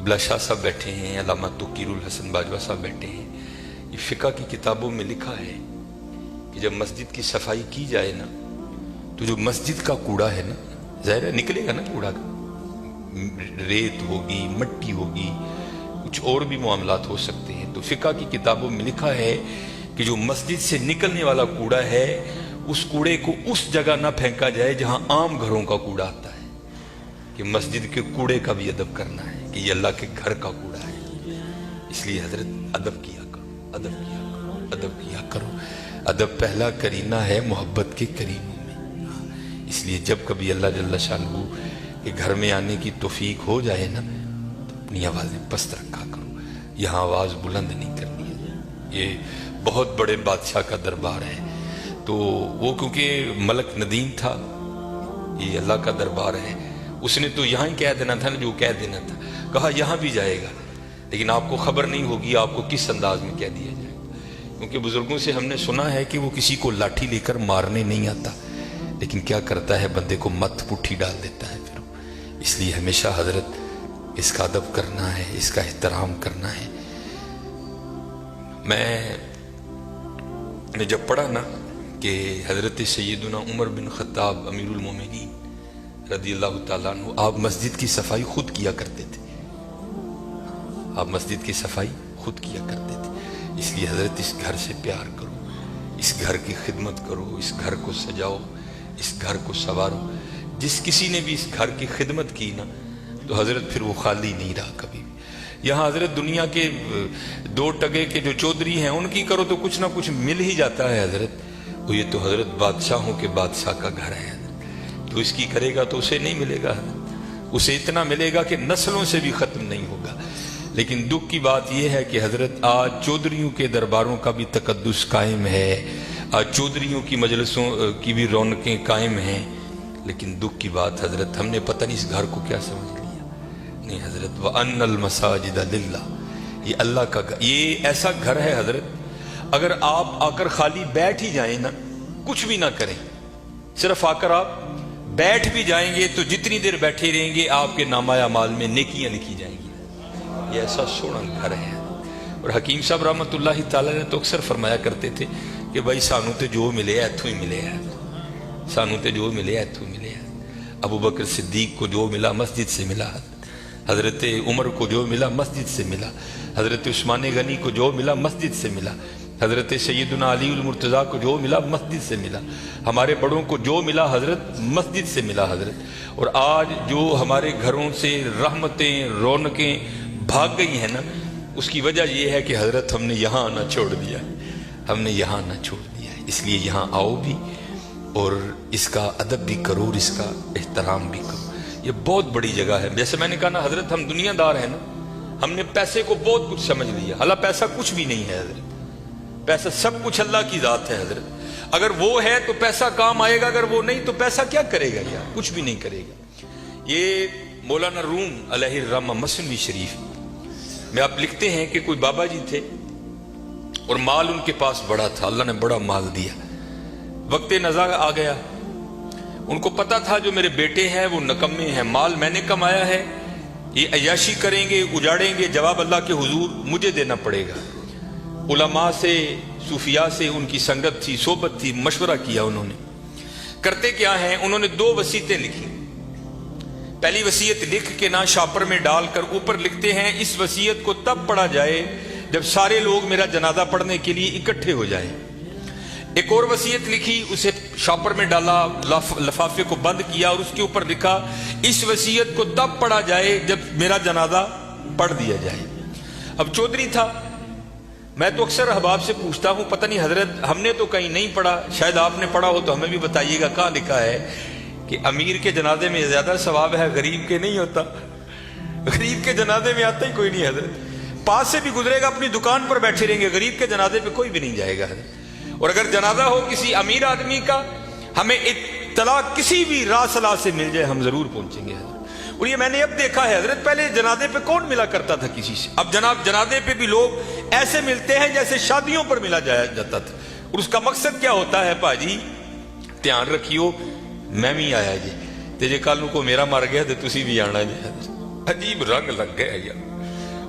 قبلہ شاہ صاحب بیٹھے ہیں، علامہ توقیر الحسن باجوہ صاحب بیٹھے ہیں. یہ فقہ کی کتابوں میں لکھا ہے کہ جب مسجد کی صفائی کی جائے نا تو جو مسجد کا کوڑا ہے نا، ظاہر ہے نکلے گا نا کوڑا کا، ریت ہوگی، مٹی ہوگی، کچھ اور بھی معاملات ہو سکتے ہیں. تو فقہ کی کتابوں میں لکھا ہے کہ جو مسجد سے نکلنے والا کوڑا ہے اس کوڑے کو اس جگہ نہ پھینکا جائے جہاں عام گھروں کا کوڑا آتا ہے، کہ مسجد کے کوڑے کا بھی ادب کرنا ہے کہ یہ اللہ کے گھر کا کوڑا ہے. اس لیے حضرت ادب کیا کرو، ادب کیا کرو، ادب کیا کرو. ادب پہلا کرینہ ہے محبت کے کرینوں میں. اس لیے جب کبھی اللہ جل شانہ کے گھر میں آنے کی توفیق ہو جائے نا تو اپنی آوازیں پست رکھا کرو. یہاں آواز بلند نہیں کرنی ہے. یہ بہت بڑے بادشاہ کا دربار ہے، تو وہ کیونکہ ملک ندیم تھا، یہ اللہ کا دربار ہے، اس نے تو یہاں ہی کہہ دینا تھا نا جو کہہ دینا تھا. کہا یہاں بھی جائے گا لیکن آپ کو خبر نہیں ہوگی آپ کو کس انداز میں کہہ دیا جائے گا. کیونکہ بزرگوں سے ہم نے سنا ہے کہ وہ کسی کو لاٹھی لے کر مارنے نہیں آتا، لیکن کیا کرتا ہے بندے کو مت پٹھی ڈال دیتا ہے پھر. اس لیے ہمیشہ حضرت اس کا ادب کرنا ہے، اس کا احترام کرنا ہے. میں نے جب پڑھا نا کہ حضرت سیدنا عمر بن خطاب امیر المومنین رضی اللہ تعالیٰ عنہ آپ مسجد کی صفائی خود کیا کرتے تھے، آپ مسجد کی صفائی خود کیا کرتے تھے. اس لیے حضرت اس گھر سے پیار کرو، اس گھر کی خدمت کرو، اس گھر کو سجاؤ، اس گھر کو سنوارو. جس کسی نے بھی اس گھر کی خدمت کی نا تو حضرت پھر وہ خالی نہیں رہا کبھی بھی. یہاں حضرت دنیا کے 2 ٹگے کے جو چودھری ہیں ان کی کرو تو کچھ نہ کچھ مل ہی جاتا ہے حضرت. وہ یہ تو حضرت بادشاہوں کے بادشاہ کا گھر ہے حضرت، تو اس کی کرے گا تو اسے نہیں ملے گا حضرت، اسے اتنا ملے گا کہ نسلوں سے بھی ختم نہیں ہوگا. لیکن دکھ کی بات یہ ہے کہ حضرت آج چودھریوں کے درباروں کا بھی تقدس قائم ہے، آج چودھریوں کی مجلسوں کی بھی رونقیں قائم ہیں. لیکن دکھ کی بات حضرت ہم نے پتہ نہیں اس گھر کو کیا سمجھ لیا. نہیں حضرت وَأَنَّ الْمَسَاجِدَ لِلَّهِ، یہ اللہ کا گھر، یہ ایسا گھر ہے حضرت اگر آپ آ کر خالی بیٹھ ہی جائیں نا، کچھ بھی نہ کریں، صرف آ کر آپ بیٹھ بھی جائیں گے تو جتنی دیر بیٹھے رہیں گے آپ کے نامہ اعمال میں نیکیاں لکھی جائیں گی. یہ ایسا سونا گھر ہے. اور حکیم صاحب رحمۃ اللہ تعالی نے تو اکثر فرمایا کرتے تھے کہ بھائی سانو تے جو ملے ایتھوں ہی ملے ہے، سانو تے جو ملے ایتھوں ملے ہے. ابو بکر صدیق کو جو ملا مسجد سے ملا، حضرت عمر کو جو ملا مسجد سے ملا، حضرت عثمان غنی کو جو ملا مسجد سے ملا، حضرت سیدنا علی المرتضیٰ کو جو ملا مسجد سے ملا، ہمارے بڑوں کو جو ملا حضرت مسجد سے ملا حضرت. اور آج جو ہمارے گھروں سے رحمتیں رونقیں بھاگ گئی ہیں نا، اس کی وجہ یہ ہے کہ حضرت ہم نے یہاں آنا چھوڑ دیا ہے، ہم نے یہاں آنا چھوڑ دیا ہے. اس لیے یہاں آؤ بھی اور اس کا ادب بھی کرو اور اس کا احترام بھی کرو. یہ بہت بڑی جگہ ہے. جیسے میں نے کہا نا حضرت ہم دنیا دار ہیں نا، ہم نے پیسے کو بہت کچھ سمجھ لیا. حالانکہ پیسہ کچھ بھی نہیں ہے حضرت، پیسہ سب کچھ اللہ کی ذات ہے حضرت. اگر وہ ہے تو پیسہ کام آئے گا، اگر وہ نہیں تو پیسہ کیا کرے گا یار، کچھ بھی نہیں کرے گا. یہ مولانا روم علیہ الرحمہ مثنوی شریف میں آپ لکھتے ہیں کہ کوئی بابا جی تھے اور مال ان کے پاس بڑا تھا، اللہ نے بڑا مال دیا. وقت نزا آ گیا، ان کو پتا تھا جو میرے بیٹے ہیں وہ نکمے ہیں، مال میں نے کمایا ہے، یہ عیاشی کریں گے اجاڑیں گے، جواب اللہ کے حضور مجھے دینا پڑے گا. علماء سے صوفیاء سے ان کی سنگت تھی، صحبت تھی، مشورہ کیا. انہوں نے کرتے کیا ہیں، انہوں نے 2 وصیتیں لکھی. پہلی وصیت لکھ کے نا شاپر میں ڈال کر اوپر لکھتے ہیں اس وصیت کو تب پڑھا جائے جب سارے لوگ میرا جنازہ پڑھنے کے لیے اکٹھے ہو جائیں. ایک اور وصیت لکھی، اسے شاپر میں ڈالا، لفافے کو بند کیا اور اس کے اوپر لکھا اس وصیت کو تب پڑھا جائے جب میرا جنازہ پڑھ دیا جائے. اب چودھری تھا، میں تو اکثر احباب سے پوچھتا ہوں پتہ نہیں حضرت ہم نے تو کہیں نہیں پڑھا، شاید آپ نے پڑھا ہو تو ہمیں بھی بتائیے گا کہاں لکھا ہے کہ امیر کے جنازے میں زیادہ ثواب ہے، غریب کے نہیں ہوتا. غریب کے جنازے میں آتا ہی کوئی نہیں حضرت، پاس سے بھی گزرے گا اپنی دکان پر بیٹھے رہیں گے، غریب کے جنازے پہ کوئی بھی نہیں جائے گا حضرت. اور اگر جنازہ ہو کسی امیر آدمی کا، ہمیں اطلاع کسی بھی راسلا سے مل جائے ہم ضرور پہنچیں گے حضرت. اور یہ میں نے اب دیکھا ہے حضرت، پہلے جنازے پہ کون ملا کرتا تھا کسی سے، اب جناب جنازے پہ بھی لوگ ایسے ملتے ہیں جیسے شادیوں پر ملا جاتا تھا. اور اس کا مقصد کیا ہوتا ہے، پاجی دھیان رکھیو میں بھی آیا جی تے جے کل کو میرا مر گیا تو تسی بھی آنا جی. عجیب رنگ لگ گیا یار.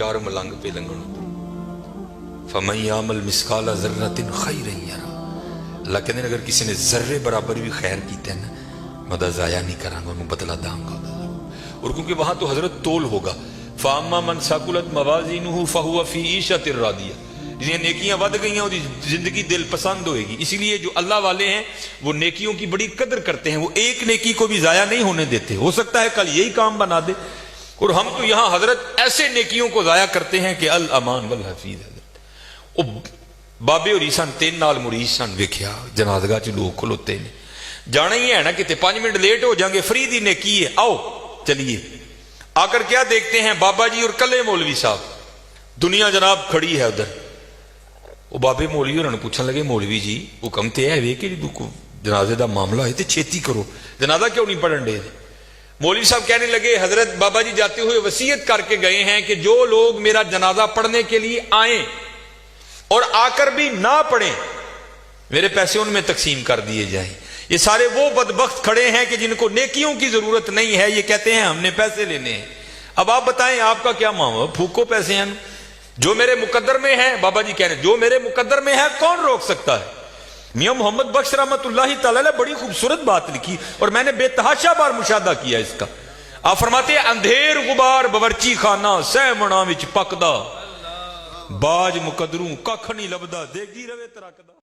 چار ملنگ پہ لنگن فَمَن يَعْمَلْ مِثْقَالَ ذَرَّةٍ خَيْرًا يَرَهُ. اللہ کہتے ہیں اگر کسی نے ذرے برابر بھی خیر کیتے ہیں نا میں ضائع نہیں کروں گا، انہوں بدلہ داں گا. اور کیونکہ وہاں تو حضرت تول ہوگا فَأَمَّا مَنْ ثَقُلَتْ مَوَازِينُهُ فَهُوَ فِي عِيشَةٍ رَاضِيَةٍ. جنہیں نیکیاں ود گئی ہیں وہ زندگی دل پسند ہوئے گی. اسی لیے جو اللہ والے ہیں وہ نیکیوں کی بڑی قدر کرتے ہیں، وہ ایک نیکی کو بھی ضائع نہیں ہونے دیتے. ہو سکتا ہے کل یہی کام بنا دے. اور ہم تو یہاں حضرت ایسے نیکیوں کو ضائع کرتے ہیں کہ الامان والحفیظ. حضرت بابے اور عیسان تین نال مریض سن ویکھیا جنازگاہ چ لوگ کھلوتے نے، جانا ہی ہے نا کہ 5 منٹ لیٹ ہو جائیں گے، فری دی نیکی ہے، آؤ چلیے. آ کر کیا دیکھتے ہیں بابا جی اور کلے مولوی صاحب، دنیا جناب کھڑی ہے ادھر. وہ بابے مولوی انہوں نے پوچھنے لگے مولوی جی حکم تے ہے وے کہ جنازے دا معاملہ ہے تے چھیتی کرو، جنازہ کیوں نہیں پڑھن دے؟ مولوی صاحب کہنے لگے حضرت بابا جی جاتے ہوئے وصیت کر کے گئے ہیں کہ جو لوگ میرا جنازہ پڑھنے کے لیے آئیں اور آ کر بھی نہ پڑھیں میرے پیسے ان میں تقسیم کر دیے جائیں. یہ سارے وہ بدبخت کھڑے ہیں کہ جن کو نیکیوں کی ضرورت نہیں ہے، یہ کہتے ہیں ہم نے پیسے لینے ہیں. اب آپ بتائیں آپ کا کیا معاملہ؟ پھوکو پیسے ہیں جو میرے مقدر میں ہے. بابا جی کہہ رہے ہیں جو میرے مقدر میں ہے کون روک سکتا ہے؟ میاں محمد بخش رحمت اللہ تعالی نے بڑی خوبصورت بات لکھی اور میں نے بے تحاشا بار مشاہدہ کیا اس کا. آپ فرماتے ہیں اندھیر غبار باورچی خانہ سہ منا وچ پکدا، باج مقدروں ککھ نہیں لبدا، دیگی روے ترکدا.